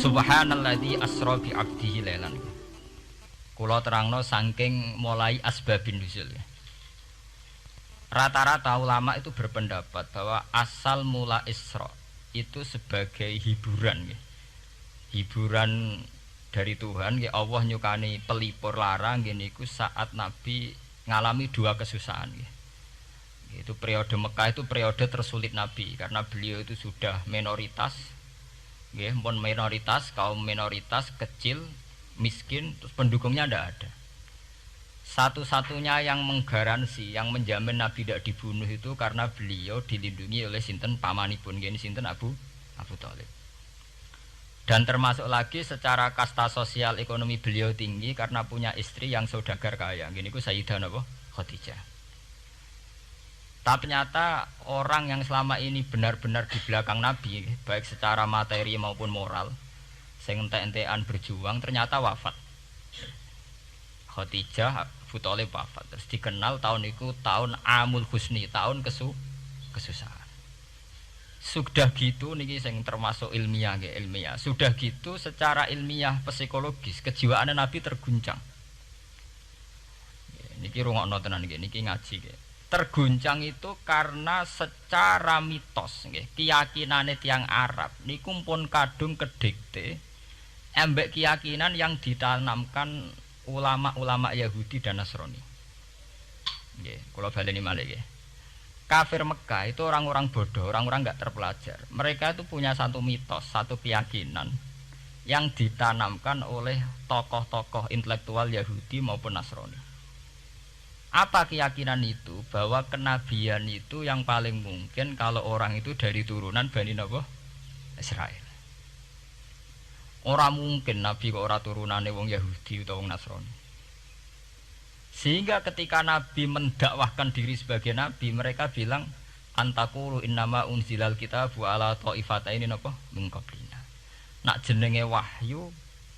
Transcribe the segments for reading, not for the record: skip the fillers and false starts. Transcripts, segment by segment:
Subhanalladzi asra bi 'abdihi lailan. Kula terangno saking mulai asbabun nuzul. Rata-rata ulama itu berpendapat bahwa asal mula Isra itu sebagai hiburan. Hiburan dari Tuhan, Allah nyukani pelipur larang niku saat Nabi ngalami dua kesusahan. Itu periode Mekah itu periode tersulit Nabi karena beliau itu sudah minoritas. Pun minoritas, kaum minoritas kecil, miskin, terus pendukungnya tidak ada. Satu-satunya yang menggaransi, yang menjamin Nabi tidak dibunuh itu karena beliau dilindungi oleh sinten pamanipun, gini sinten Abu Thalib. Dan termasuk lagi secara kasta sosial ekonomi beliau tinggi karena punya istri yang saudagar kaya. Gini ku Sayyidah Khadijah. Tapi ternyata orang yang selama ini benar-benar di belakang Nabi, baik secara materi maupun moral, sing entek-entekan berjuang, ternyata wafat. Khadijah Abu Thalib wafat. Terus dikenal tahun itu tahun Amul Husni, tahun kesusahan. Sudah gitu niki sing termasuk ilmiah. Sudah gitu secara ilmiah psikologis kejiwaan Nabi terguncang. Niki rungokno tenan niki ngaji nggih. Terguncang itu karena secara mitos nggih, keyakinane tiyang Arab niku pun kadung kedikte embek keyakinan yang ditanamkan ulama-ulama Yahudi dan Nasrani. Nggih, kula baleni malih nggih. Kafir Mekah itu orang-orang bodoh, orang-orang enggak terpelajar. Mereka itu punya satu mitos, satu keyakinan yang ditanamkan oleh tokoh-tokoh intelektual Yahudi maupun Nasrani. Apa keyakinan itu? Bahwa kenabian itu yang paling mungkin kalau orang itu dari turunan Bani Israel. Orang mungkin Nabi kok ora turunane wong Yahudi utawa wong Nasrani. Sehingga ketika Nabi mendakwahkan diri sebagai Nabi, mereka bilang antakulu innama unzilal kitabu ala ta'ifataini min qablina. Nak jenenge wahyu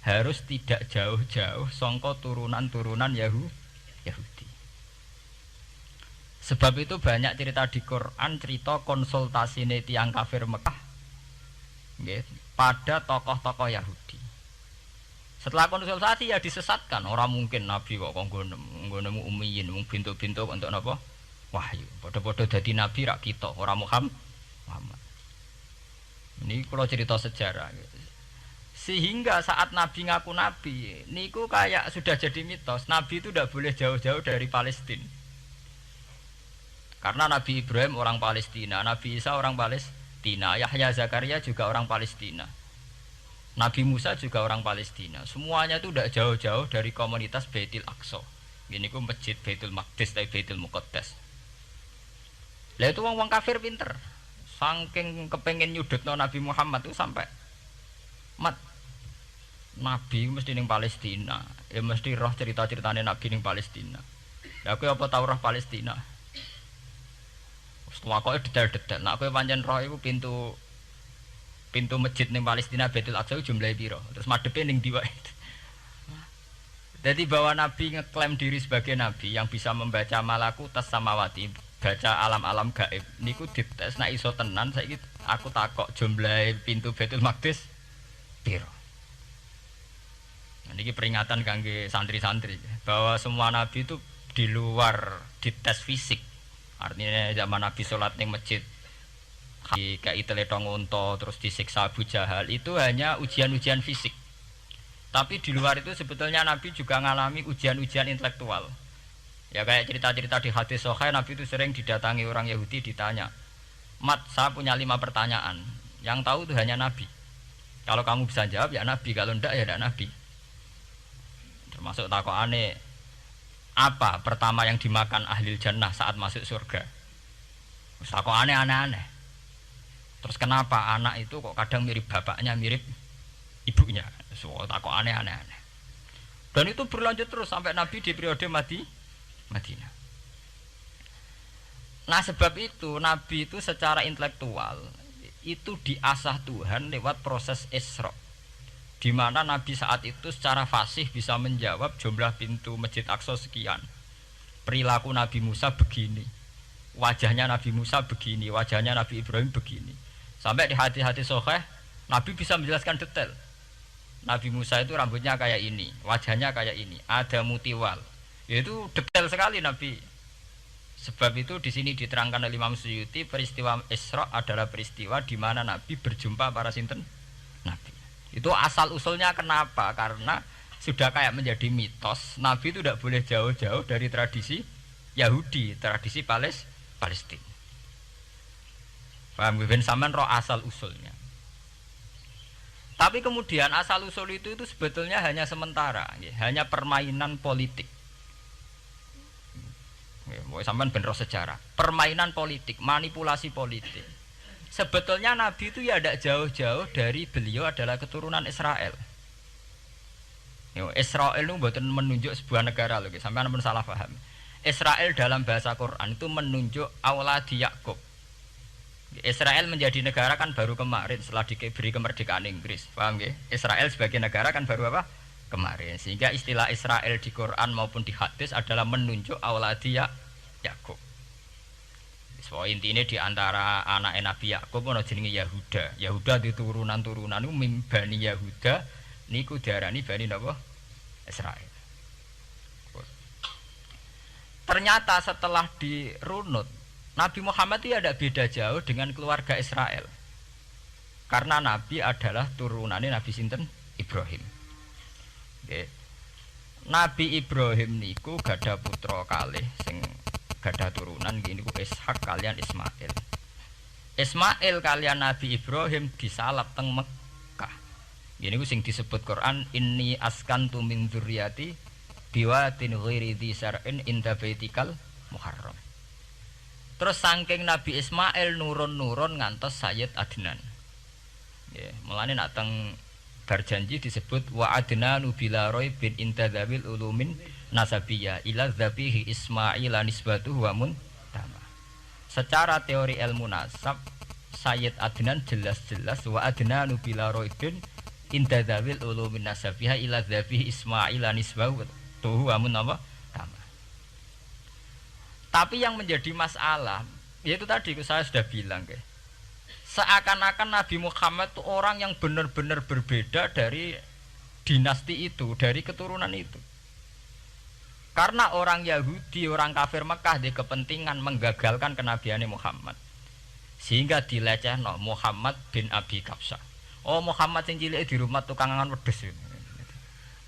harus tidak jauh-jauh sangka turunan-turunan Yahudi. Sebab itu banyak cerita di Quran, cerita konsultasine tiyang kafir Mekah nggih pada tokoh-tokoh Yahudi. Setelah konsultasi ya disesatkan, orang mungkin Nabi kok nemu ummiyin, mung bintu-bintu untuk napa? Wahyu. Padha-padha dadi nabi rak kita, ora Muhammad. Ini kalau cerita sejarah. Sehingga saat Nabi ngaku Nabi, niku kayak sudah jadi mitos. Nabi itu tidak boleh jauh-jauh dari Palestina. Karena Nabi Ibrahim orang Palestina, Nabi Isa orang Palestina, Yahya Zakaria juga orang Palestina. Nabi Musa juga orang Palestina. Semuanya itu tidak jauh-jauh dari komunitas Baitul Aqsa. Ini ku masjid Baitul Maqdis atau Baitul Muqaddas. Lah itu wong kafir pinter. Saking kepengen nyudutno Nabi Muhammad itu sampai Nabi mesti ning Palestina. Ya mesti roh cerita-ceritane Nabi ning Palestina. Lah kowe apa tau roh Palestina? Wis tuwakoke detail-detail. Nek kowe pancen roh iku pintu masjid ning Palestina Baitul Aqsa jumlahe piro? Terus madhepe ning ndi wae. Jadi bahwa Nabi ngeklaim diri sebagai Nabi yang bisa membaca malakutas samawati, baca alam-alam gaib. Niku dites nek iso tenan saiki aku takok jumlahe pintu Baitul Maqdis piro. Nah, niki peringatan kangge santri-santri bahwa semua nabi itu di luar dites fisik. Artinya zaman Nabi salat ning masjid kayak teletong unta terus disiksa Abu Jahal itu hanya ujian-ujian fisik. Tapi di luar itu sebetulnya Nabi juga mengalami ujian-ujian intelektual. Ya kayak cerita-cerita di hadis sahih, Nabi itu sering didatangi orang Yahudi ditanya, "Mat, saya punya 5 pertanyaan. Yang tahu itu hanya Nabi. Kalau kamu bisa jawab ya Nabi, kalau enggak ya tidak Nabi." Termasuk takokane, apa pertama yang dimakan ahli jannah saat masuk surga? Takokane aneh-aneh. Terus kenapa anak itu kok kadang mirip bapaknya, mirip ibunya? So, takut aneh-aneh. Dan itu berlanjut terus sampai Nabi di periode Madinah. Nah sebab itu Nabi itu secara intelektual itu diasah Tuhan lewat proses Isra. Di mana Nabi saat itu secara fasih bisa menjawab jumlah pintu Masjid Aqsa sekian. Perilaku Nabi Musa begini. Wajahnya Nabi Musa begini, wajahnya Nabi Ibrahim begini. Sampai di hati-hati sahih Nabi bisa menjelaskan detail. Nabi Musa itu rambutnya kayak ini, wajahnya kayak ini, ada mutiwal. Itu detail sekali Nabi. Sebab itu di sini diterangkan oleh Imam Suyuti, peristiwa Isra adalah peristiwa di mana Nabi berjumpa para sinten Nabi. Itu asal usulnya kenapa? Karena sudah kayak menjadi mitos, Nabi itu tidak boleh jauh-jauh dari tradisi Yahudi, tradisi Palestina. Paham ben sampean roh asal usulnya. Tapi kemudian asal usul itu sebetulnya hanya sementara, hanya permainan politik. Mau sampean ben roh sejarah, permainan politik, manipulasi politik. Sebetulnya Nabi itu ya tidak jauh-jauh dari beliau adalah keturunan Israel. Israel itu bukan menunjuk sebuah negara loh, sampean pun salah paham. Israel dalam bahasa Quran itu menunjuk auladi Yakub. Israel menjadi negara kan baru kemarin setelah diberi kemerdekaan Inggris, paham ya? Israel sebagai negara kan baru apa? Kemarin. Sehingga istilah Israel di Quran maupun di hadis adalah menunjuk auladi Yakub. So intinya di antara anak Nabi Yakub ono jenenge Yahuda. Yahuda di turunan-turunan itu Bani Yahuda niku diarani Bani napa? Israel. Ternyata setelah dirunut Nabi Muhammad itu tidak beda jauh dengan keluarga Israel. Karena Nabi adalah turunannya Nabi sinten Ibrahim. Oke. Nabi Ibrahim niku gada putra kalih sing gada turunan gini ku Ishak kalian Ismail. Ismail kalian Nabi Ibrahim disalap teng Mekah. Gini ku sing disebut Quran inni askantu min dzurriyyati biwatin ghairi dzi sar'in inda baitikal muharram. Terus saking Nabi Ismail nurun-nurun ngantos Sayyid Adnan. Ya, mulane nak teng berjanji disebut wa adnanu bila bin intadzabil ulumin nasabiyya ila dzabihi Ismail nisbatuhu wa muntama. Secara teori ilmu nasab Sayyid Adnan jelas-jelas wa adnanu bila bin intadzabil ulumin nasabiyya ila dzabihi Ismail nisbatuhu wa muntama. Tapi yang menjadi masalah, yaitu tadi saya sudah bilang, seakan-akan Nabi Muhammad itu orang yang benar-benar berbeda dari dinasti itu, dari keturunan itu. Karena orang Yahudi, orang kafir Mekah di kepentingan menggagalkan kenabian Muhammad, sehingga dilecehno Muhammad bin Abi Kabsah. Oh Muhammad sing cilik di rumah tukangan wedhus.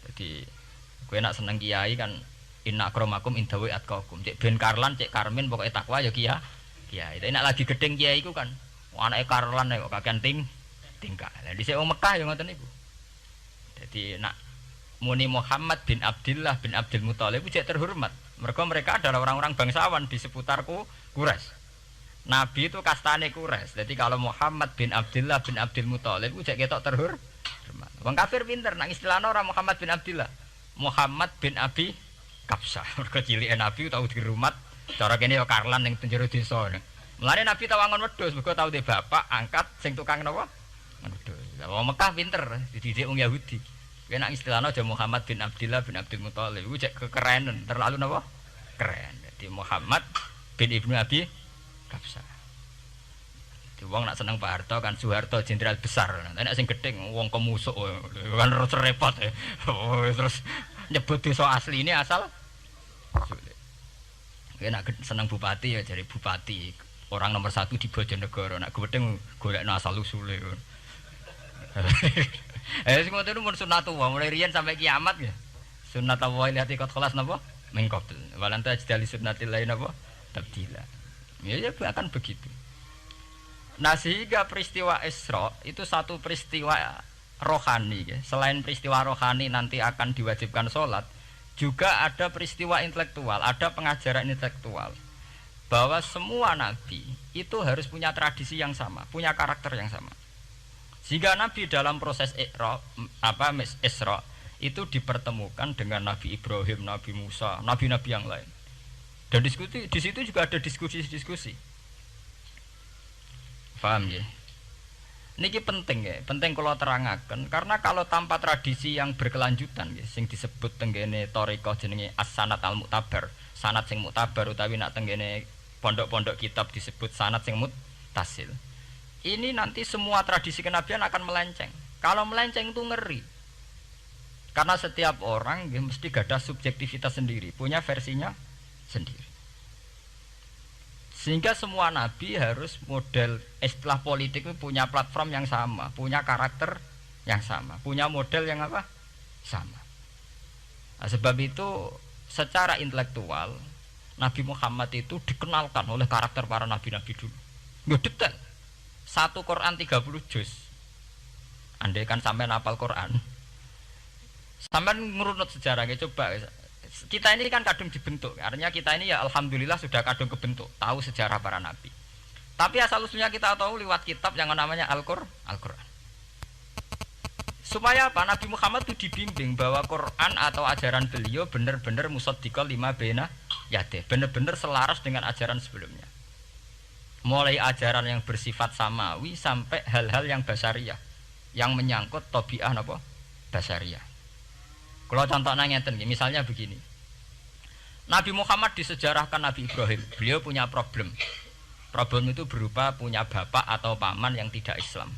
Jadi, kowe nak seneng kiai kan. Inna akramakum indawi atqakum. Cek Ben Karlan, cek Karmin pokoknya takwa ya kiai. Tapi nak lagi gedeng kiai iku kan. Anake Karlan kok kakean tingkah. Lah dhisik wong Mekah ya ngoten niku. Dadi nak muni Muhammad bin Abdullah bin Abdul Muthalib cek terhormat. Mereka adalah orang-orang bangsawan di seputarku Quraisy. Nabi itu kastane Quraisy. Jadi kalau Muhammad bin Abdullah bin Abdul Muthalib cek ketok terhormat. Wong kafir pinter nang istilahna ora Muhammad bin Abdullah. Muhammad bin Abi Kabsah, mergo cilike Nabi tau dirumat, cara kene ya Karlan ning penjero desa. Mulane Nabi tau angon wedhus, mergo tau de bapak angkat sing tukang napa? Wedhus. Lah wong Mekah pinter, dididik wong Yahudi. Kuwi nek istilahna aja Muhammad bin Abdullah bin Abdul Muthalib, iku cek kekerenan, terlalu napa? Keren. Jadi Muhammad bin Ibnu Abi Kabsah. Di wong nak seneng Pak Harto kan Soeharto jenderal besar. Nek sing gedeng wong kemusuk kan terus repot. Terus nyebut desa asli ini asal nak seneng bupati ya jadi bupati orang nomor 1 di Bojonegoro nak gedeng golekno asal usule sing ngoten mun sunatullah mulai riyen sampai kiamat ya sunatullah lihat ikut kelas napa mengkobel walanta jadi sunnatil lain napa tabdila ya akan begitu. Nah sehingga peristiwa Isra itu satu peristiwa rohani ya. Selain peristiwa rohani nanti akan diwajibkan sholat, juga ada peristiwa intelektual, ada pengajaran intelektual bahwa semua nabi itu harus punya tradisi yang sama, punya karakter yang sama. Sehingga nabi dalam proses Isra itu dipertemukan dengan Nabi Ibrahim, Nabi Musa, nabi-nabi yang lain. Dan diskusi di situ juga ada diskusi-diskusi. Paham ya? Niki penting ya, penting kalau terangaken karena kalau tanpa tradisi yang berkelanjutan ya, sing disebut tenggene thariqah jenenge as-sanad al-mu'tabar, sanad sing mu'tabar utawi nak tenggene pondok-pondok kitab disebut sanad sing muttasil. Ini nanti semua tradisi kenabian akan melenceng. Kalau melenceng itu ngeri. Karena setiap orang mesti gada subjektivitas sendiri, punya versinya sendiri. Sehingga semua nabi harus model istilah politik itu punya platform yang sama, punya karakter yang sama, punya model yang apa? Sama. Nah, sebab itu secara intelektual Nabi Muhammad itu dikenalkan oleh karakter para nabi-nabi dulu. Nggak detail. Satu Quran 30 juz. Andai kan sampai hafal Quran. Sampai ngurunut sejarahnya coba. Kita ini kan kadung dibentuk. Artinya kita ini ya alhamdulillah sudah kadung kebentuk, tahu sejarah para nabi. Tapi asal usulnya kita tahu lewat kitab yang namanya Al-Quran. Supaya apa? Nabi Muhammad itu dibimbing bahwa Quran atau ajaran beliau benar-benar musaddiqal lima baina yadeh, benar-benar selaras dengan ajaran sebelumnya. Mulai ajaran yang bersifat samawi sampai hal-hal yang basariyah, yang menyangkut tabiah apa? Basariyah. Kalau contohnya ngeten, misalnya begini. Nabi Muhammad disejarahkan Nabi Ibrahim, beliau punya problem. Problem itu berupa punya bapak atau paman yang tidak Islam.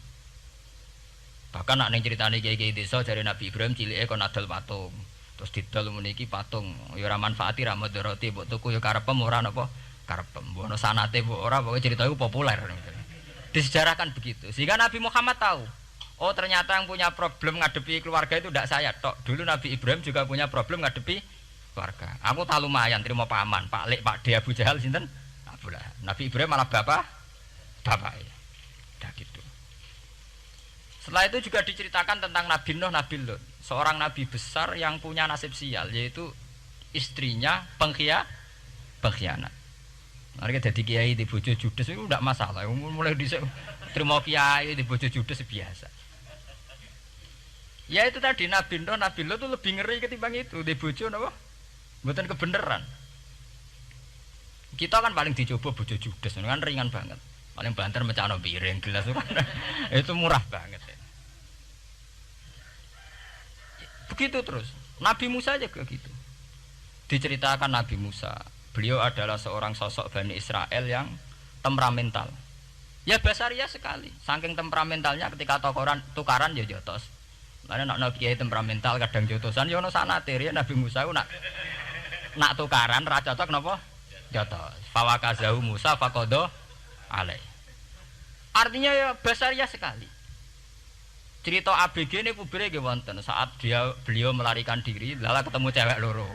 Bahkan nak ning critane kiai-kiai desa dari Nabi Ibrahim cilike kon adol patung. Terus didol meniki patung, ya ora manfaati ra mudarati, mbok tuku ya karepem ora napa karepem. Mbok ono sanate mbok ora, pokoke cerita iku populer. Disejarahkan begitu. Sehingga Nabi Muhammad tahu, oh ternyata yang punya problem ngadepi keluarga itu tidak saya tok. Dulu Nabi Ibrahim juga punya problem ngadepi keluarga. Aku tak lumayan terima paman, Pak Lek, Pak De, Abu Jahal sinten? Abdullah. Nabi Ibrahim malah bapak ya. Udah gitu. Setelah itu juga diceritakan tentang Nabi Nuh, Nabi Lut, seorang nabi besar yang punya nasib sial, yaitu istrinya pengkhianat. Mereka jadi kiai di bojo judes itu tidak masalah. Mulai terima kiai di bojo judes biasa. Ya itu tadi Nabi Nuh, Nabi Lut itu lebih ngeri ketimbang itu di bojo napa? Mboten kebenaran. Kita kan paling dicoba bojo judes kan ringan banget. Paling banter mecano piring gelas itu murah banget. Begitu terus. Nabi Musa juga gitu. Diceritakan Nabi Musa, beliau adalah seorang sosok Bani Israel yang temperamental. Ya basariah sekali. Saking temperamentalnya ketika tukaran ya jotos. Karena nak kiai temperamental kadang jotosan ya ono sanate ya Nabi Musa ku nak tukaran ra cocok napa? Jotos. Fawakazahu Musa faqada alai. Artinya ya basariah sekali. Cerita ABG ini kubire nggih wonten saat beliau melarikan diri lala ketemu cewek loro.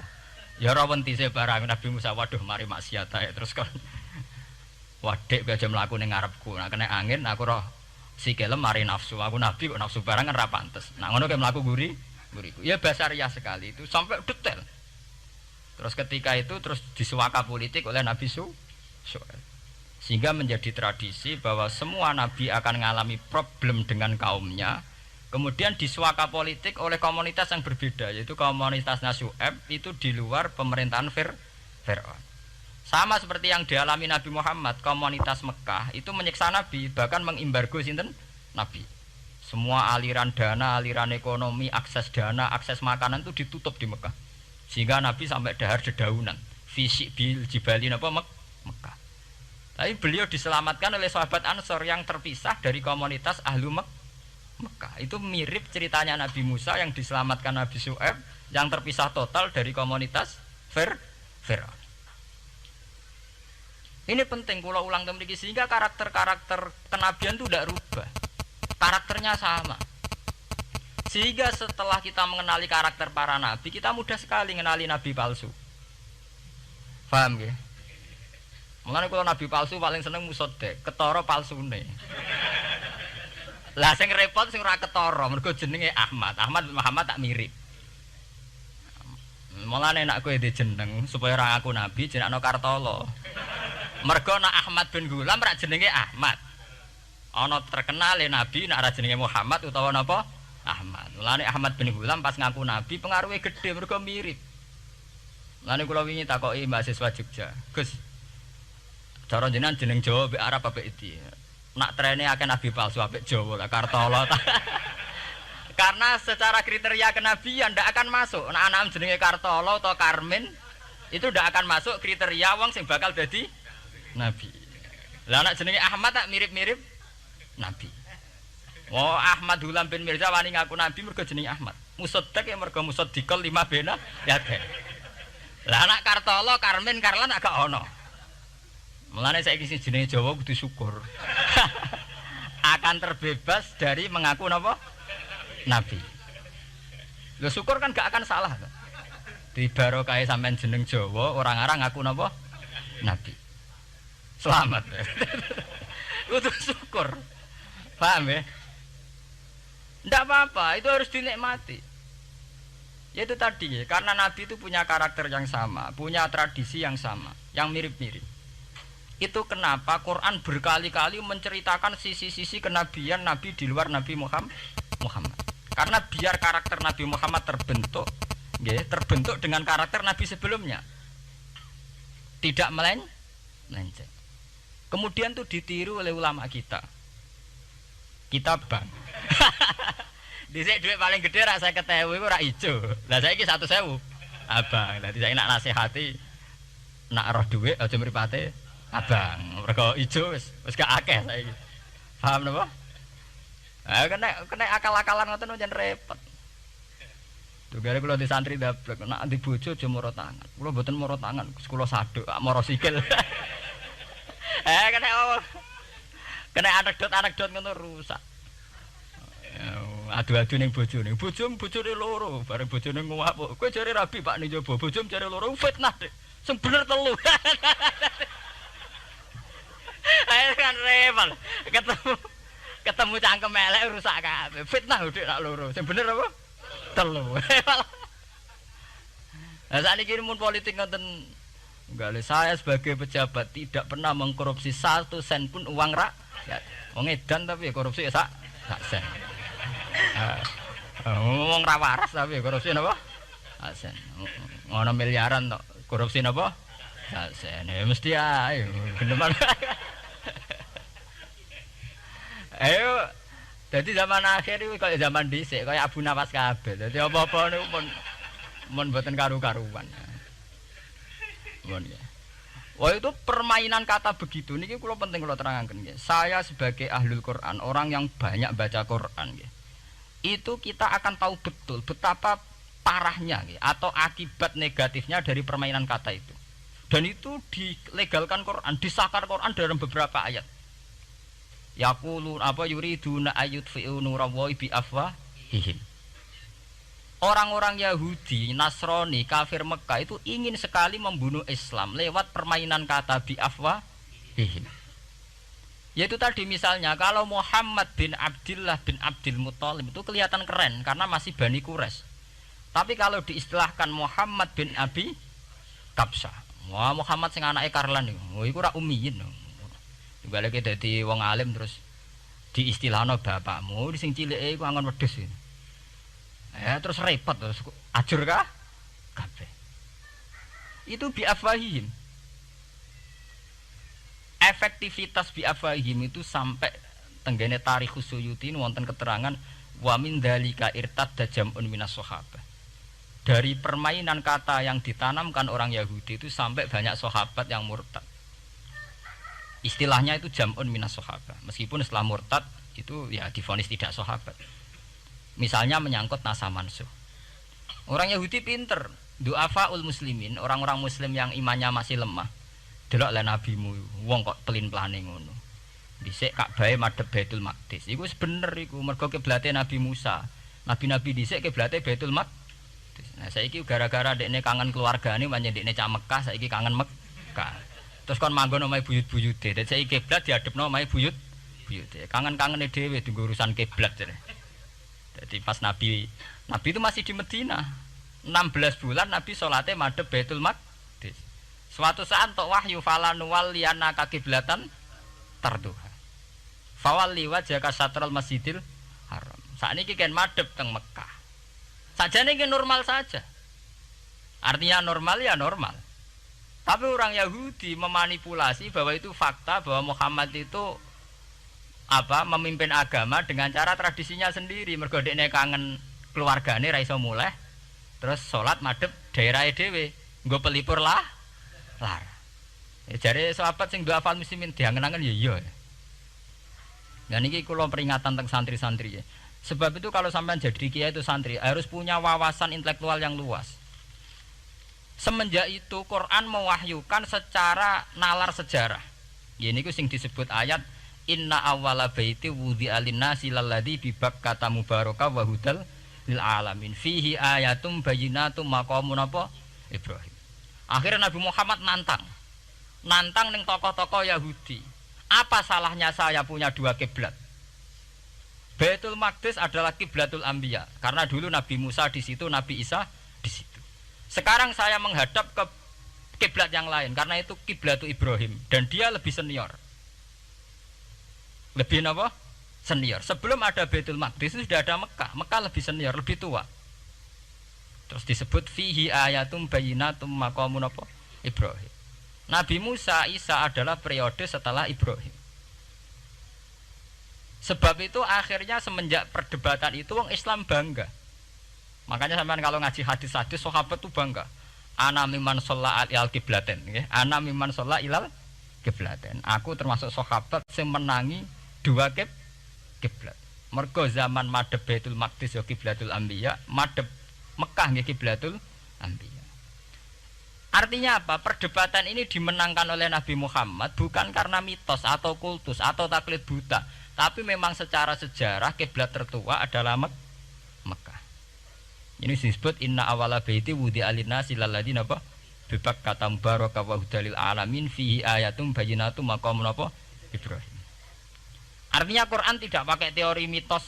Ya ora wentise barang Nabi Musa, waduh mari maksiat ae terus kan. Wadek aja mlaku ning ngarepku. Nah kena angin aku roh sikilem mari nafsu. Aku nabi kok nafsu barang kan ra pantes. Nah ngono ke mlaku guriku. Ya basariah sekali itu sampai detail. Terus ketika itu terus disuaka politik oleh Nabi Syuaib. Sehingga menjadi tradisi bahwa semua nabi akan mengalami problem dengan kaumnya. Kemudian disuaka politik oleh komunitas yang berbeda, yaitu komunitas Syuaib itu di luar pemerintahan Fir'aun. Sama seperti yang dialami Nabi Muhammad, komunitas Mekah itu menyiksa Nabi, bahkan mengimbargo sinten Nabi. Semua aliran dana, aliran ekonomi, akses dana, akses makanan itu ditutup di Mekah. Sehingga Nabi sampai dahar dedaunan, fisik bil jibali napa Mekah. Tapi beliau diselamatkan oleh sahabat Ansor yang terpisah dari komunitas Ahlu Mekah. Itu mirip ceritanya Nabi Musa yang diselamatkan Nabi Syuaib yang terpisah total dari komunitas Fir'aun. Ini penting kalau ulang temriki sehingga karakter-karakter kenabian itu tidak rubah. Karakternya sama. Sehingga setelah kita mengenali karakter para nabi, kita mudah sekali mengenali nabi palsu. Paham ya? Mulane kalau nabi palsu paling seneng musodek, ketara palsune. Lah sing repot sing ora ketara, mergo jenenge Ahmad. Ahmad Muhammad tak mirip. Mulane nek kowe jeneng supaya ora ngaku nabi jenengno Kartolo. Mergo nek Ahmad bin Gulam rak jenenge Ahmad. Ana terkenal nabi nek ora jenenge Muhammad utawa napa? Ahmad. Mulane Ahmad bin Gulam pas ngaku nabi pengaruhe gede mergo mirip. Mulane kula wingi takoki mahasiswa Jogja. Gus, cara jenengan jeneng Jawa mbek Arab apa iki? Nak trene akeh nabi palsu apik Jawa lah Kartolo. Karena secara kriteria kenabian ndak akan masuk. Nek anak jenenge Kartolo atau Karmin itu ndak akan masuk kriteria wong sing bakal dadi nabi. Lah anak jenenge Ahmad tak mirip-mirip nabi. Oh Ahmad Hulam bin Mirza wani ngaku nabi mergo jenenge Ahmad. Musaddiq ya mergo musaddiqal lima bena ya teh. Lah anak Kartolo, Karmen, Karlan agak ono. Mulane saiki sing jenenge Jawa kudu syukur. Akan terbebas dari mengaku napa? Nabi. Lho syukur kan gak akan salah. Di barokah sampean jeneng Jawa, orang-orang ngaku napa? Nabi. Selamat. Kudu syukur. Paham ya? Tidak apa-apa, itu harus dinikmati. Ya itu tadi ya, karena Nabi itu punya karakter yang sama, punya tradisi yang sama, yang mirip-mirip. Itu kenapa Quran berkali-kali menceritakan sisi-sisi kenabian Nabi di luar Nabi Muhammad. Karena biar karakter Nabi Muhammad terbentuk, ya, terbentuk dengan karakter Nabi sebelumnya. Tidak melenceng. Kemudian itu ditiru oleh ulama kita. Kita bang. Dhisik dhuwit paling gede rak 50.000 iku rak ijo. Lah saiki 100.000. Abang. Dadi saiki nak nasihati nak roh dhuwit aja mripate abang. Mergo ijo wis gak akeh saiki. Paham napa? Kena akal-akalan ngoten jan repot. Tugale kula di santri dablek nak di bojo aja moro tangan. Kula mboten moro tangan, kula saduk, moro sikil. Kena anekdot ngono rusak. Adu-adu ning bojone. Bojone loro, bareng bojone nguwak. Kowe jare rabi Pak ning njaba, bojone jare loro fitnah, Dik. Sing bener telu. Ayo kan repot. Ketemu cangkem elek rusak kabeh. Fitnah Dik nak loro. Sing bener apa? Telu. Lah sakniki mun politik ngoten enggak, saya sebagai pejabat tidak pernah mengkorupsi 1 sen pun uang rakyat. Wong edan tapi korupsi ya sak sen. Ngomong ra waras tapi korupsi napa? Sak sen. Ngono miliaran tok. Korupsi napa? Sak sen. Ya mesti ae. Geneman. Ayo. Dadi zaman akhir iki kaya zaman dhisik, kaya Abu Nawas kabeh. Dadi apa-apa niku mun mboten karu-karuan. Ya. Wah itu permainan kata begitu niki kula penting kula terangaken nggih. Saya sebagai ahlul Quran, orang yang banyak baca Quran nggih. Itu kita akan tahu betul betapa parahnya nggih atau akibat negatifnya dari permainan kata itu. Dan itu dilegalkan Quran, disahkan Quran dalam beberapa ayat. Yaqulun apa yuriduna ayyutfi'u nurallahi bi afwahihim. Orang-orang Yahudi, Nasrani, kafir Mekah itu ingin sekali membunuh Islam lewat permainan kata bi afwahihim. Yaitu tadi misalnya kalau Muhammad bin Abdullah bin Abdul Muthalib itu kelihatan keren karena masih Bani Quraisy. Tapi kalau diistilahkan Muhammad bin Abi Kabsah, wah Muhammad sing anake Karlan niku, iku ora ummiyin. Baleke dadi wong alim terus diistilahno bapakmu sing cilike iku angon wedhus. Ya terus repot terus ajur kah? Kabeh. Itu bi afwahihim. Efektivitas bi afwahihim itu sampai tenggene Tarikhus Suyuti wonten keterangan wa min dzalika irtadda jam'un minas sahabah. Dari permainan kata yang ditanamkan orang Yahudi itu sampai banyak sahabat yang murtad. Istilahnya itu jam'un minas sahabah. Meskipun setelah murtad itu ya divonis tidak sahabat. Misalnya menyangkut nasa mansuh. Orang Yahudi pinter, du'afaul muslimin, orang-orang muslim yang imannya masih lemah. Delok le nabimu, wong kok pelin-pelane ngono. Dhisik Ka'bah madhep Baitul Maqdis. Iku bener iku, mergo kiblate Nabi Musa. Nabi-nabi dhisik kiblate Baitul Maqdis. Nah, saiki gara-gara dekne kangen keluargane pancen dekne cak Mekah, saiki kangen Mekah. Terus kon manggon omahe buyut-buyute. Dadi saiki kiblat diadepno omahe buyut-buyute. Kangen-kangene dhewe tunggu urusan kiblat jare. Jadi pas Nabi itu masih di Medina 16 bulan Nabi sholatnya madhep Baitul Maqdis. Suatu saat tok wahyu falanuwal liyana kakiblatan tarduha fawalli wajhaka satrul masjidil haram. Saat ini kan madhep teng Mekah sajane iki normal saja, artinya normal ya normal. Tapi orang Yahudi memanipulasi bahwa itu fakta, bahwa Muhammad itu memimpin agama dengan cara tradisinya sendiri. Mergo dekne kangen keluargane ra iso muleh. Terus salat madhep daerahe dhewe, nggo pelipur lar. Ya jare sahabat sing du'afal muslimin diangen-angen ya iya. Dan ini kalau peringatan tentang santri-santri ya. Sebab itu kalau sampai jadi kiai itu santri harus punya wawasan intelektual yang luas. Semenjak itu Quran mewahyukan secara nalar sejarah. Ya ini sing disebut ayat inna awwala baiti wudi'a lin-nasi lalladzi bi Bakkata mubaraka wa hudal lil alamin fihi ayatum bayyinatum maqamun apa Ibrahim. Akhirnya Nabi Muhammad nantang ning tokoh-tokoh Yahudi. Apa salahnya saya punya dua kiblat? Baitul Maqdis adalah kiblatul anbiya karena dulu Nabi Musa di situ, Nabi Isa di situ. Sekarang saya menghadap ke kiblat yang lain karena itu kiblatul Ibrahim dan dia lebih senior. Lebih apa? Senior. Sebelum ada Baitul Maqdis itu sudah ada Mekah. Mekah lebih senior, lebih tua. Terus disebut fihi ayatum bayyinatum maqamun apa? Ibrahim. Nabi Musa, Isa adalah periode setelah Ibrahim. Sebab itu akhirnya semenjak perdebatan itu orang Islam bangga. Makanya sampean kalau ngaji hadis-hadis sahabat itu bangga. Ana mimman shalla ilal qiblaten, nggih. Ana mimman shalla ilal qiblaten. Aku termasuk sahabat sing menangi dua kiblat. Mergo zaman madhep Baitul Maqdis ya kiblatul anbiya, madhep Mekah nggih kiblatul anbiya. Artinya apa? Perdebatan ini dimenangkan oleh Nabi Muhammad bukan karena mitos atau kultus atau taklid buta, tapi memang secara sejarah kiblat tertua adalah Mekah. Ini disebut inna awala baiti wudi'a lin-nasi lalladzi apa? Bi Bakkata mubaraka wa hudalil alamin fihi ayatum bayyinatum maqamun apa? Ibrahim. Artinya Quran tidak pakai teori mitos.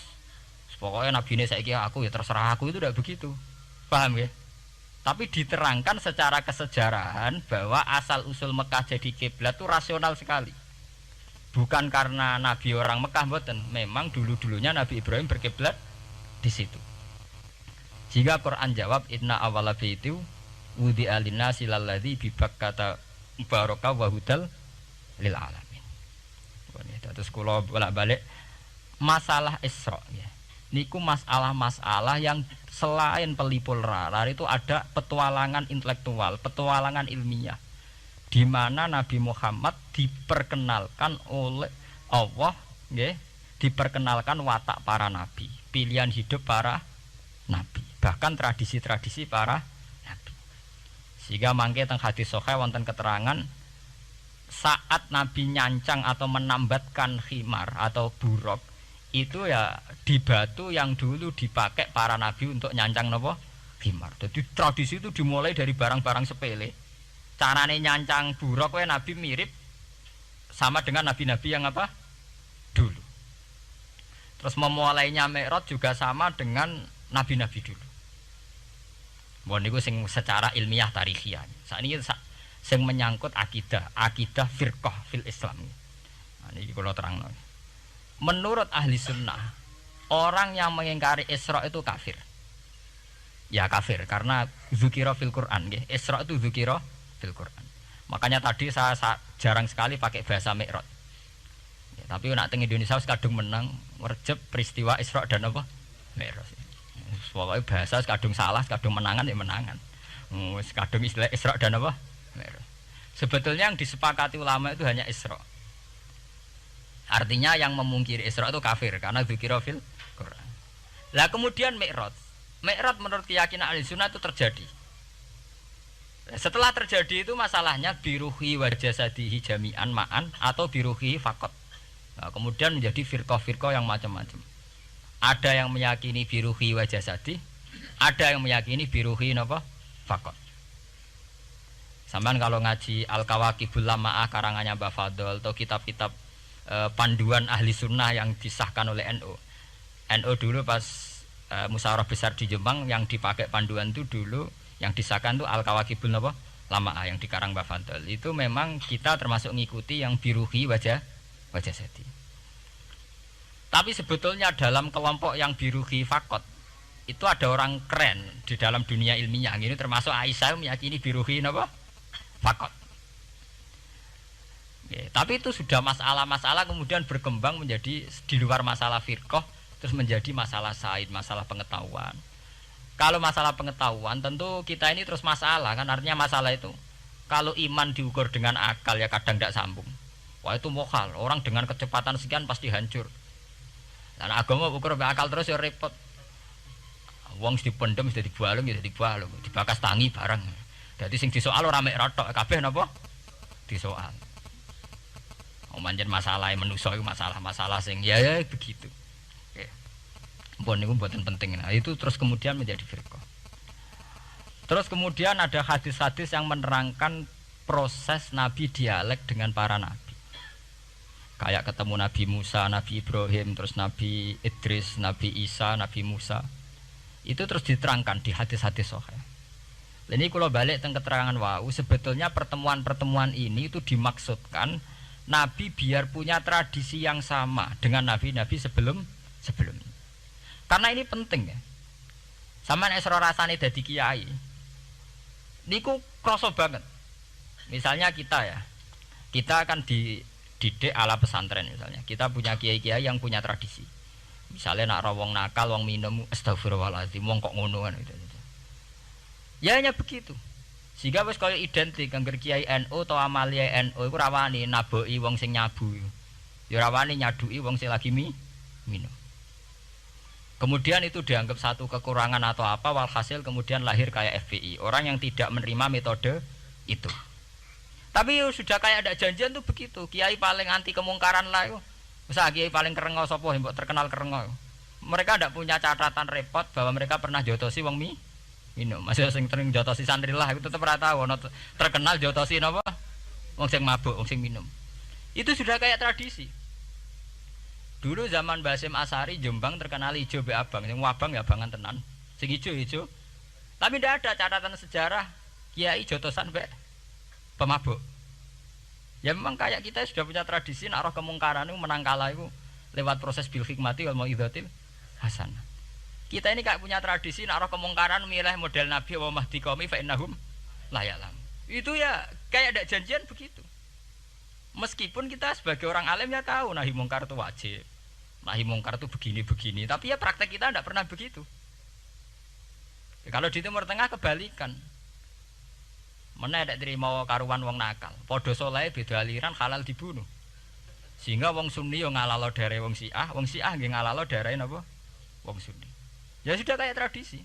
Pokoknya Nabi ini saiki aku ya terserah aku, itu tidak begitu. Paham ya? Tapi diterangkan secara kesejarahan bahwa asal usul Mekah jadi kiblat itu rasional sekali. Bukan karena Nabi orang Mekah mboten, memang dulu-dulunya Nabi Ibrahim berkiblat di situ. Jika Quran jawab inna awwala baiti wudi'a lin-nasi lalladzi bi Bakkata mubaraka wa hudal lil alamin. Terus kula bolak-balik masalah Isra ya. Niku masalah-masalah yang selain pelipul rarar itu ada petualangan intelektual, petualangan ilmiah, di mana Nabi Muhammad diperkenalkan oleh Allah, nggih, diperkenalkan watak para nabi, pilihan hidup para nabi, bahkan tradisi-tradisi para nabi. Sehingga mangke teng hadis sahih wonten keterangan saat Nabi nyancang atau menambatkan khimar atau buruk itu ya di batu yang dulu dipakai para nabi untuk nyancang napa khimar. Jadi tradisi itu dimulai dari barang-barang sepele. Carane nyancang buruk wae nabi mirip sama dengan nabi-nabi yang apa dulu. Terus memulainya Mi'raj juga sama dengan nabi-nabi dulu. Mohon niku sing secara ilmiah tarikhiyah. Sakniki sing menyangkut akidah firqah fil Islam. Nah niki kula terangno. Menurut ahli sunnah, orang yang mengingkari Isra itu kafir. Ya kafir karena dzukira fil Quran nggih. Isra itu dzukira fil Quran. Makanya tadi saya jarang sekali pakai bahasa Mi'raj. Ya, tapi nak teng Indonesia kadung menang merjep peristiwa Isra dan apa? Mi'raj. Pokoke bahasa kadung salah, kadung menangan ya menangan. Wis kadung istilah Isra dan apa? Mi'raj. Sebetulnya yang disepakati ulama itu hanya Isra. Artinya yang memungkiri Isra itu kafir karena dzikra fil Quran. Lah kemudian Mi'raj. Mi'raj menurut keyakinan ahli sunnah itu terjadi. Setelah terjadi itu masalahnya biruhi wa jasadihi jami'an ma'an atau biruhi faqat. Nah, kemudian menjadi firqah-firqah yang macam-macam. Ada yang meyakini biruhi wa jasadi, ada yang meyakini biruhi napa? Faqat. Sampeyan kalau ngaji Al-Kawakibul Lama'ah karangannya Mbah Fadl atau kitab-kitab panduan ahli sunnah yang disahkan oleh NU. NU dulu pas musyawarah besar di Jombang yang dipakai panduan itu dulu yang disahkan itu Al-Kawakibul Lama'ah yang dikarang Mbah Fadl. Itu memang kita termasuk ngikuti yang biruhi wajah sedi. Tapi sebetulnya dalam kelompok yang biruhi fakot itu ada orang keren di dalam dunia ilmiah. Ini termasuk Aisyah meyakini biruhi napa? Fakot. Ya, tapi itu sudah masalah-masalah kemudian berkembang menjadi di luar masalah firqah terus menjadi masalah said, masalah pengetahuan. Kalau masalah pengetahuan tentu kita ini terus masalah kan, artinya masalah itu kalau iman diukur dengan akal ya kadang tidak sambung. Wah itu mokal, orang dengan kecepatan sekian pasti hancur. Lan agama ukur akal terus ya repot. Wong dipendem dadi balung ya dadi balung, dibakas tangi bareng. Dadi sing disoal ora mek rotok kabeh napa? Disoal. Manjen masalah manusa iku masalah-masalah sing ya begitu. Oke. Mpun niku mboten penting. Nah, itu terus kemudian menjadi firqah. Terus kemudian ada hadis-hadis yang menerangkan proses Nabi dialek dengan para nabi. Kayak ketemu Nabi Musa, Nabi Ibrahim, terus Nabi Idris, Nabi Isa, Nabi Musa. Itu terus diterangkan di hadis-hadis sahih. Ini kalau balik teng keterangan wau, sebetulnya pertemuan-pertemuan ini itu dimaksudkan Nabi biar punya tradisi yang sama dengan nabi-nabi sebelumnya. Karena ini penting ya. Sampeyan esra rasane dadi kiai. Niku krasa banget. Misalnya kita ya. Kita akan dididik ala pesantren misalnya. Kita punya kiai-kiai yang punya tradisi. Misalnya nak rawong nakal, wong minum astagfirullahaladzim, wong kok ngono kan gitu. Ya hanya begitu. Sehingga wis kaya identik angger kiai NU atau amalia NU iku rawani naboki wong sing nyabu. Ya rawani nyaduki wong sing lagi minum. Kemudian itu dianggap satu kekurangan atau apa, walhasil kemudian lahir kayak FPI, orang yang tidak menerima metode itu. Tapi sudah kayak ada janjian tuh begitu. Kiai paling anti kemungkaran lah itu. Misal kiai paling kerengo sapa mbok terkenal kerengo. Mereka tidak punya catatan repot bahwa mereka pernah jotosi wong minum. Masih sing sering jotosi santri lah itu tetap ora tahu terkenal jotosi napa? Wong sing mabuk, wong sing minum. Itu sudah kayak tradisi. Dulu zaman Basim Asari Jombang terkenal ijo be abang, sing wabang ya abangan tenan. Sing ijo. Tapi tidak ada catatan sejarah kiai jotosan be pemabuk. Ya memang kayak kita sudah punya tradisi nak roh kemungkaran itu menang kalah itu lewat proses bil hikmati wal mau'izatil hasanah. Kita ini kayak punya tradisi nak roh kemungkaran milih model Nabi wa mahdi qaumi fa innahum la ya'lam. Itu ya kayak ada janjian begitu. Meskipun kita sebagai orang alim ya tahu nahi mungkar itu wajib. Nahi mungkar itu begini-begini, tapi ya praktek kita tidak pernah begitu. Ya, kalau di Timur Tengah kebalikan. Mana ada terima karuan wong nakal. Podo soleh beda aliran halal dibunuh. Sehingga wong Sunni yo ngalalo daerah wong Syiah nggih ngalalo daerah napa? Wong Sunni. Ya sudah kayak tradisi.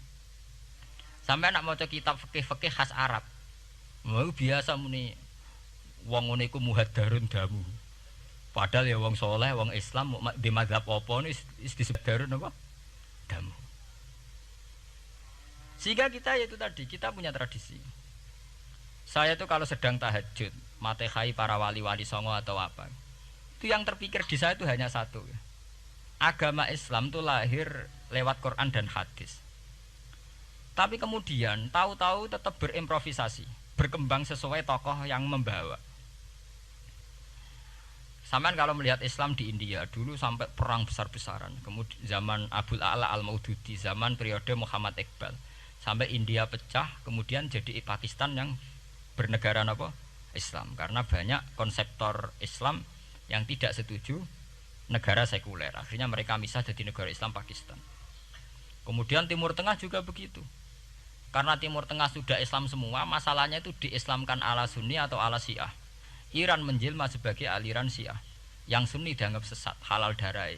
Sampai nak maca kitab fikih-fikih khas Arab. Mau biasa muni wong ngene iku muhaddarun damu. Padahal ya wong soleh, wong Islam di mazhab apa ini disebut darun apa? Damu. Sehingga kita itu tadi, kita punya tradisi. Saya tuh kalau sedang tahajud, matehai para wali-wali songo atau apa, itu yang terpikir di saya itu hanya satu. Agama Islam itu lahir lewat Quran dan hadis. Tapi kemudian tahu-tahu tetap berimprovisasi, berkembang sesuai tokoh yang membawa. Sampai kalau melihat Islam di India dulu sampai perang besar-besaran, kemudian zaman Abul A'la Al-Maududi, zaman periode Muhammad Iqbal, sampai India pecah, kemudian jadi Pakistan yang bernegara apa? Islam, karena banyak konseptor Islam yang tidak setuju negara sekuler. Akhirnya mereka misah jadi negara Islam Pakistan. Kemudian Timur Tengah juga begitu. Karena Timur Tengah sudah Islam semua, masalahnya itu diislamkan ala Sunni atau ala Syiah. Iran menjelma sebagai aliran Syiah. Yang Sunni dianggap sesat, halal darai.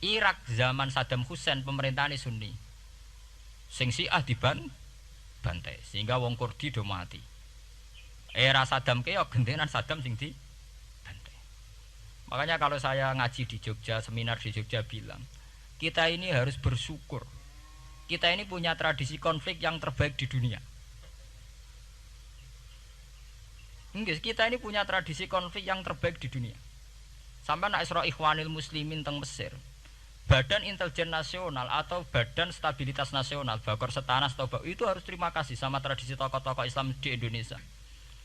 Irak zaman Saddam Hussein pemerintahan Sunni. Sing Syiah dibantai sehingga wong Kurdi do mati. Era Saddam keyo gentenan Saddam sing dibantai. Makanya kalau saya ngaji di Jogja, seminar di Jogja bilang, kita ini harus bersyukur. Kita ini punya tradisi konflik yang terbaik di dunia. Kita ini punya tradisi konflik yang terbaik di dunia. Sampai nak Isra Ikhwanil Muslimin teng Mesir, Badan Intelijen Nasional atau Badan Stabilitas Nasional, Bakor Setanas atau itu harus terima kasih sama tradisi tokoh-tokoh Islam di Indonesia.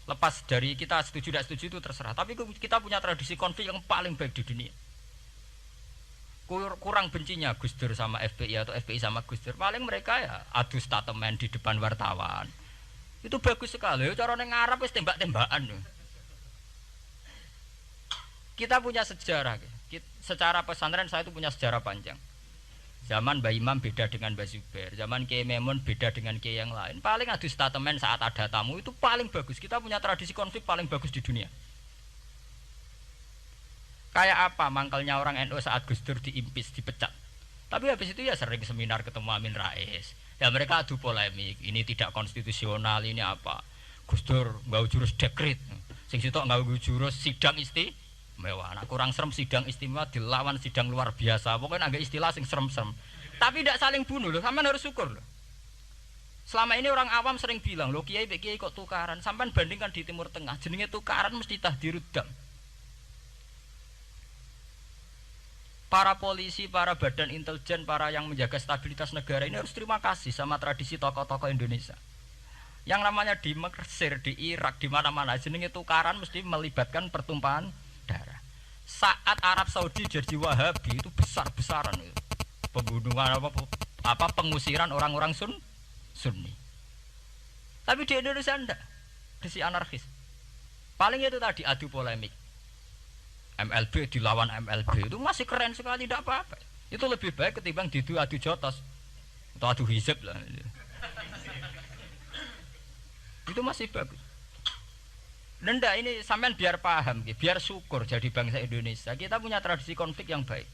Lepas dari kita setuju tidak setuju itu terserah. Tapi kita punya tradisi konflik yang paling baik di dunia. Kurang bencinya Gus Dur sama FPI atau FPI sama Gus Dur. Paling mereka ya adu statement di depan wartawan. Itu bagus sekali. Cara nang Arab wis tembak-tembakan. Kita punya sejarah. Secara pesantren saya itu punya sejarah panjang. Zaman Mbah Imam beda dengan Mbah Zubair, zaman Kiai Memun beda dengan Kiai yang lain. Paling adu statement saat ada tamu itu paling bagus. Kita punya tradisi konflik paling bagus di dunia. Kayak apa mangkalnya orang NU saat Gus Dur diimpis, dipecat. Tapi habis itu ya sering seminar ketemu Amin Rais. Ya mereka adu polemik, ini tidak konstitusional, ini apa. Gus Dur nggawa jurus dekret. Sing sitok nggawa jurus sidang istimewa. Nah, kurang serem sidang istimewa dilawan sidang luar biasa. Pokoknya agak istilah sing serem-serem. Tapi tidak saling bunuh loh, sampean harus syukur loh. Selama ini orang awam sering bilang, "Loh kiai kiai kok tukaran?" Sampean bandingkan di Timur Tengah, jenenge tukaran mesti tahdirudam. Para polisi, para badan intelijen, para yang menjaga stabilitas negara ini harus terima kasih sama tradisi tokoh-tokoh Indonesia. Yang namanya di Mesir, di Irak, di mana-mana jenenge tukaran mesti melibatkan pertumpahan darah. Saat Arab Saudi jadi Wahabi itu besar-besaran itu. Pembunuhan apa pengusiran orang-orang Sunni. Tapi di Indonesia enggak. Desi anarkis. Paling itu tadi adu polemik. MLB dilawan MLB itu masih keren sekali, tidak apa-apa. Itu lebih baik ketimbang adu jotos atau adu hizib lah. Itu masih bagus. Nenda ini sampean biar paham, biar syukur jadi bangsa Indonesia. Kita punya tradisi konflik yang baik.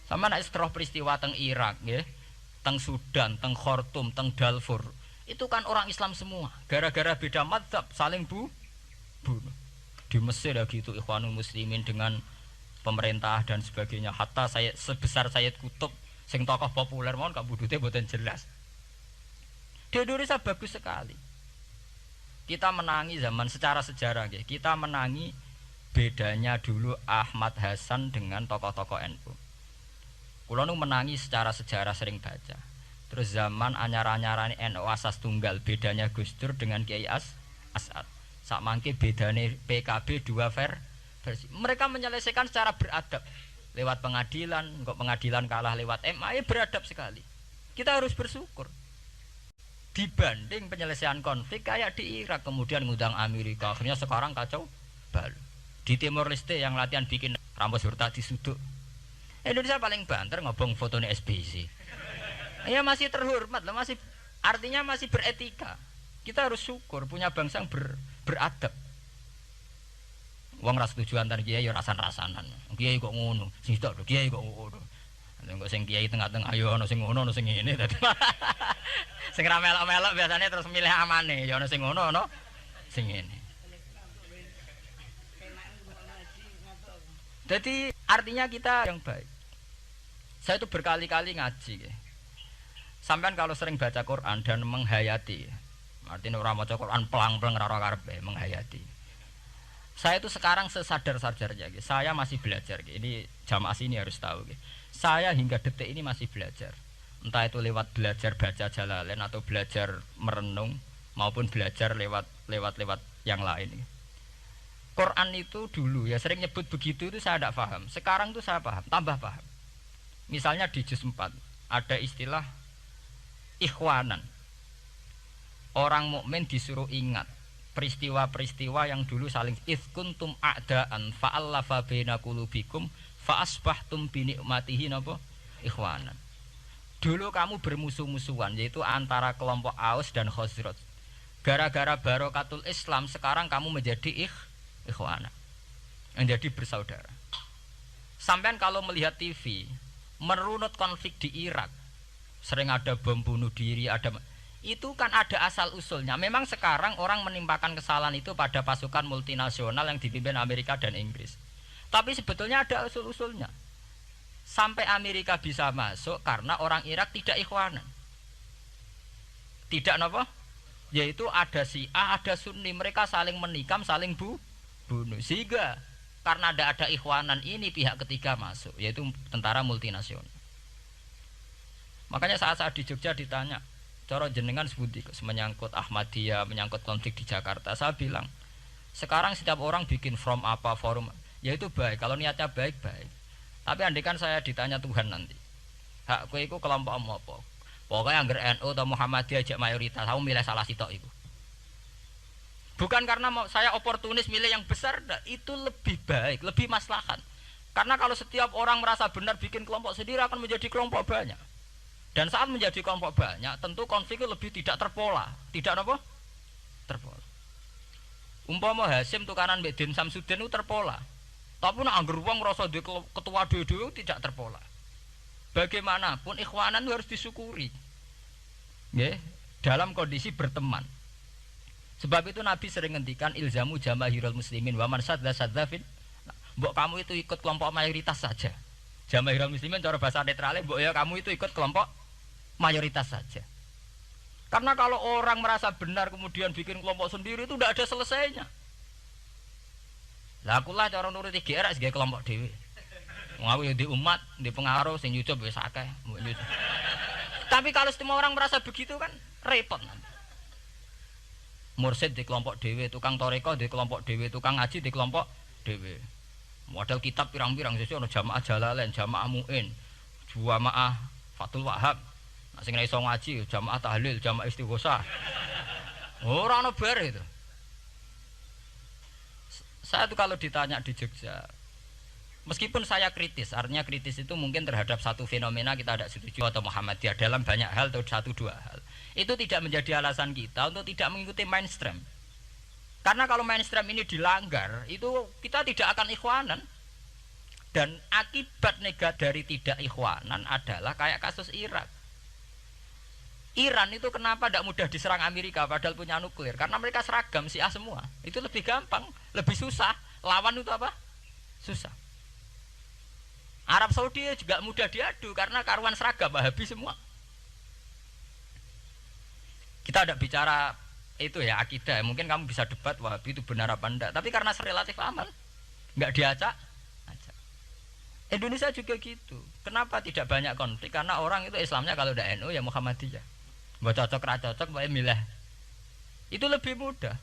Sama nak setelah peristiwa teng Irak, teng Sudan, teng Khartoum, teng Darfur, itu kan orang Islam semua. Gara-gara beda mazhab saling bunuh. Di Mesir ya gitu, Ikhwanul Muslimin dengan pemerintah dan sebagainya. Hatta saya sebesar Sayyid Qutb, sing tokoh populer mohon gak budute mboten jelas. Di Indonesia bagus sekali. Kita menangi zaman secara sejarah, kita menangi bedanya dulu Ahmad Hasan dengan tokoh-tokoh NU. Kulo nu menangi secara sejarah sering baca. Terus zaman anyar-anyarane NU asas tunggal, bedanya Gus Dur dengan Kiai As'ad. Sak mangke bedane PKB dua versi. Mereka menyelesaikan secara beradab. Lewat pengadilan, kok pengadilan kalah lewat MA, beradab sekali. Kita harus bersyukur. Dibanding penyelesaian konflik kayak di Irak, kemudian ngundang Amerika, akhirnya sekarang kacau balau. Di Timor Leste yang latihan bikin rambut hurta disuduk. Indonesia paling banter ngobong fotonya SBC. Ya masih terhormat lah, masih artinya masih beretika. Kita harus syukur punya bangsa yang beradab. Wong ras tujuan antar kiai ya rasan-rasanan. Kiai kok ngono, sing tok lho kiai kok ngono. Engko sing kiai tengah-tengah ayo ana sing ngono, ana sing ngene dadi. Sing ra melok-melok biasanya terus milih amane, ya ana sing ngono, ana sing ngene. Jadi artinya kita yang baik. Saya itu berkali-kali ngaji. Sampean kalau sering baca Quran dan menghayati, artinya orang baca Quran pelang-pelang rara karepe menghayati. Saya itu sekarang sesadar-sadarnya, saya masih belajar. Ini jamaah sini harus tahu. Saya hingga detik ini masih belajar. Entah itu lewat belajar baca Jalalain atau belajar merenung maupun belajar lewat yang lain. Quran itu dulu ya sering nyebut begitu itu saya tidak paham. Sekarang itu saya paham, tambah paham. Misalnya di juz 4 ada istilah ikhwanan. Orang mukmin disuruh ingat peristiwa-peristiwa yang dulu saling kuntum a'daan fa'allafa baina qulubikum fa'asbahtum bi ni'matihi napa ikhwanan. Dulu kamu bermusuh-musuhan yaitu antara kelompok Aus dan Khazraj. Gara-gara barokatul Islam sekarang kamu menjadi ikhwanan. Menjadi bersaudara. Sampean kalau melihat TV merunut konflik di Irak, sering ada bom bunuh diri, itu kan ada asal usulnya. Memang sekarang orang menimpakan kesalahan itu pada pasukan multinasional yang dipimpin Amerika dan Inggris. Tapi sebetulnya ada usul-usulnya. Sampai Amerika bisa masuk karena orang Irak tidak ikhwanan. Tidak apa? Yaitu ada Syiah, ada Sunni, mereka saling menikam, saling bunuh. Sehingga karena ada ikhwanan ini pihak ketiga masuk, yaitu tentara multinasional. Makanya saat di Jogja ditanya, cara jenengan sebuti menyangkut Ahmadiyah, menyangkut konflik di Jakarta, saya bilang sekarang setiap orang bikin from apa forum, yaitu baik kalau niatnya baik-baik. Tapi andaikan saya ditanya Tuhan nanti, hak kowe iku kelompok apa? Pokoknya angger NU atau Muhammadiyah aja mayoritas, aku milih salah sitok iku. Bukan karena saya oportunis milih yang besar, itu lebih baik, lebih maslahat. Karena kalau setiap orang merasa benar bikin kelompok sendiri akan menjadi kelompok banyak. Dan saat menjadi kelompok banyak, tentu konflik itu lebih tidak terpola. Tidak apa? Terpola. Umpama Hasim tukaran mbek Din Samsudin itu terpola. Tapi nek angger wong ngrasa duwe ketua dhewe tidak terpola. Bagaimanapun ikhwanan harus disyukuri. Nggih, dalam kondisi berteman. Sebab itu Nabi sering ngendikan ilzamu jamaahirul muslimin wa man sadza sadzafin. Mbok kamu itu ikut kelompok mayoritas saja. Jamaahirul muslimin cara bahasa netralnya mbok ya kamu itu ikut kelompok mayoritas saja. Karena kalau orang merasa benar kemudian bikin kelompok sendiri itu tidak ada selesainya. Lah akulah cara nuruti GR sebagai kelompok dhewe. Wong aku ya di umat, di pengaruh sing nyucup wis akeh. Tapi kalau semua orang merasa begitu kan repot nanti. Mursyid di kelompok dhewe, tukang toreko di kelompok dhewe, tukang ngaji di kelompok dhewe. Model kitab pirang-pirang sesuk ana jamaah Jalalain, jamaah Muin, jamaah Fathul Wahhab. Nek sing iso ngaji jamaah tahlil, jamaah istighosah. Ora ana bar itu. Saya tuh kalau ditanya di Jogja, meskipun saya kritis, artinya kritis itu mungkin terhadap satu fenomena kita tidak setuju atau Muhammadiyah dalam banyak hal atau satu dua hal. Itu tidak menjadi alasan kita untuk tidak mengikuti mainstream. Karena kalau mainstream ini dilanggar, itu kita tidak akan ikhwanan. Dan akibat negatif dari tidak ikhwanan adalah kayak kasus Irak. Iran itu kenapa tidak mudah diserang Amerika padahal punya nuklir? Karena mereka seragam Syiah semua. Itu lebih gampang, lebih susah. Lawan itu apa? Susah. Arab Saudi juga mudah diadu karena karuan seragam Wahabi semua. Kita tidak bicara itu ya akidah. Mungkin kamu bisa debat Wahabi itu benar apa enggak. Tapi karena relatif aman, nggak diacak. Indonesia juga gitu. Kenapa tidak banyak konflik? Karena orang itu Islamnya kalau udah NU ya Muhammadiyah. Mbak cocok ra cocok mbak milah. Itu lebih mudah.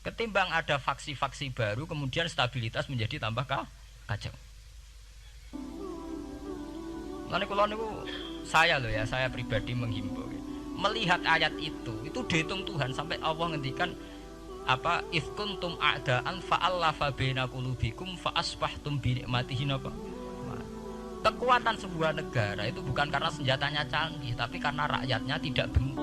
Ketimbang ada faksi-faksi baru kemudian stabilitas menjadi tambah kacau. Lalu kalau niku saya loh ya, saya pribadi menghimbau. Melihat ayat itu dihitung Tuhan sampai Allah ngendikan apa if kuntum a'daan fa'allafa baina qulubikum fa asbahtum bi nikmatihi napa. Kekuatan sebuah negara itu bukan karena senjatanya canggih, tapi karena rakyatnya tidak benci.